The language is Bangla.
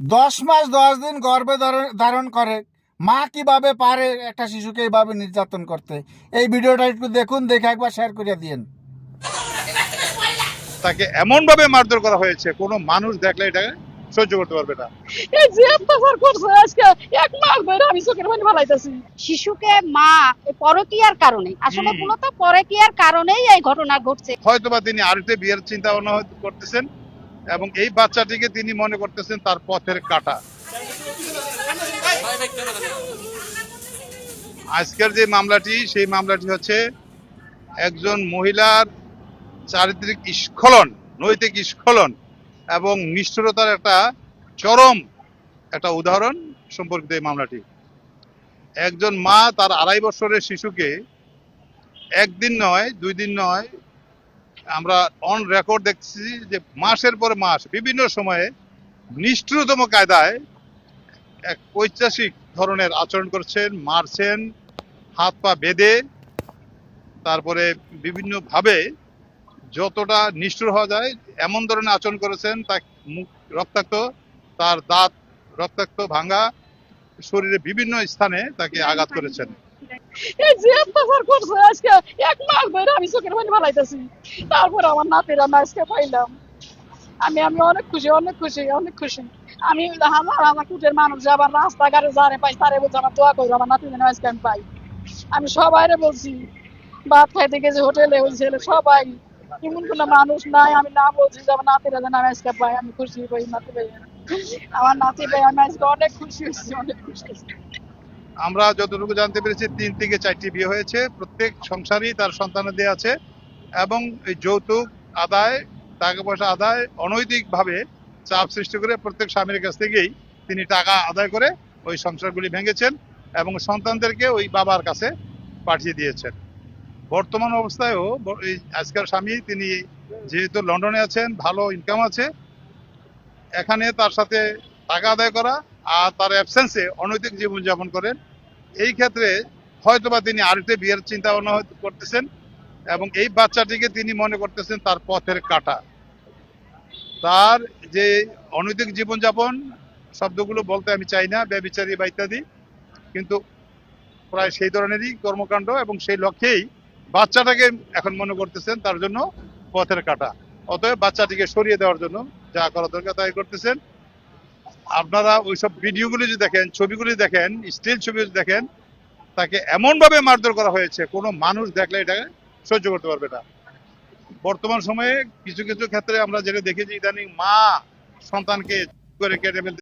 10 মাস 10 দিন গর্ভে ধারণ করে মা কিভাবে পারে একটা শিশুকে এইভাবে নির্যাতন করতে। এই ভিডিওটা একটু দেখুন, দেখে একবার শেয়ার করে দিন। তাকে এমন ভাবে মারধর করা হয়েছে, কোনো মানুষ দেখলে এটা সহ্য করতে পারবে না। এই যে অত্যাচার করছে আজকে 1 মাস ধরে আমি চোখের পানি ফেলাইতেছি। শিশুকে মা পরকীয়ার কারণে, আসলে মূলত পরকীয়ার কারণেই এই ঘটনা ঘটছে। হয়তোবা তিনি আরেকটা বিয়ের চিন্তা ভাবনা করতেছেন এবং এই বাচ্চাটিকে তিনি মনে করতেছেন তার পথের কাঁটা। আজকের যে মামলাটি, সেই মামলাটি হচ্ছে একজন মহিলার চারিত্রিক স্খলন, নৈতিক স্খলন এবং নিষ্ঠুরতার একটা চরম একটা উদাহরণ সম্পর্কিত এই মামলাটি। একজন মা তার 2.5 বছরের শিশুকে একদিন নয়, 2 দিন নয়, আমরা অন রেকর্ড দেখছি যে মাসের পর মাস বিভিন্ন সময়ে নিষ্ঠুরতম কায়দায় এক ঐতিহাসিক ধরনের আচরণ করছেন, মারছেন, হাত পা বেঁধে, তারপরে বিভিন্ন ভাবে যতটা নিষ্ঠুর হওয়া যায় এমন ধরনের আচরণ করেছেন। তার মুখ রক্তাক্ত, তার দাঁত রক্তাক্ত, ভাঙা, শরীরে বিভিন্ন স্থানে তাকে আঘাত করেছেন। এই যে অত্যাচার করছে আজকে 1 মাস ধরে আমি চোখের পানি ফেলাইতেছি। তারপর আমার নাতিরা আমি আজকে পাইলাম। আমি অনেক খুশি, অনেক খুশি, অনেক খুশি। আমি আমার কুটের মানুষ যে আবার রাস্তাঘাটে যারে পাই তারে বলছে আমার দোয়া করো আমার নাতি যেন আজকে আমি পাই। আমি সবাইরে বলছি, ভাত খাইতে গেছি হোটেলে, ওই ছেলে সবাই, এমন কোনো মানুষ নাই আমি না বলছি যে আমার নাতিরা যেন আমি আজকে পাই। আমি খুশি পাই নাতি পাই, আমার নাতি পাই। আমি আজকে অনেক খুশি হয়েছি, অনেক খুশি হয়েছি। আমরা যতটুকু জানতে পেরেছি 3 থেকে 4টি বিয়ে হয়েছে, প্রত্যেক সংসারই তার সন্তানাদি আছে এবং এই যৌতুক আদায়, টাকা পয়সা আদায়, অনৈতিকভাবে চাপ সৃষ্টি করে প্রত্যেক স্বামীর কাছ থেকেই তিনি টাকা আদায় করে ওই সংসারগুলি ভেঙেছেন এবং সন্তানদেরকে ওই বাবার কাছে পাঠিয়ে দিয়েছেন। বর্তমান অবস্থায়ও এই আজকের স্বামী তিনি যেহেতু লন্ডনে আছেন, ভালো ইনকাম আছে, এখানে তার সাথে টাকা আদায় করা আর তার অ্যাবসেন্সে অনৈতিক জীবনযাপন করেন। এই ক্ষেত্রে হয়তোবা তিনি আরেকটা বিয়ের চিন্তা ভাবনা করতেছেন এবং এই বাচ্চাটিকে তিনি মনে করতেছেন তার পথের কাঁটা। তার যে অনৈতিক জীবনযাপন শব্দগুলো বলতে আমি চাই না, ব্যভিচারী বা ইত্যাদি, কিন্তু প্রায় সেই ধরনেরই কর্মকাণ্ড এবং সেই লক্ষ্যেই বাচ্চাটাকে এখন মনে করতেছেন তার জন্য পথের কাঁটা। অতএব বাচ্চাটিকে সরিয়ে দেওয়ার জন্য যা করা দরকার তাই করতেছেন। আপনারা ওইসব ভিডিওগুলি যদি দেখেন, ছবিগুলি দেখেন, স্টিল ছবি যদি দেখেন, তাকে এমন ভাবে মারধর করা হয়েছে কোনো মানুষ দেখলে এটা সহ্য করতে পারবে না। বর্তমান সময়ে কিছু কিছু ক্ষেত্রে আমরা যেটা দেখেছি, ইদানিং মা সন্তানকে করে কেটে ফেলতে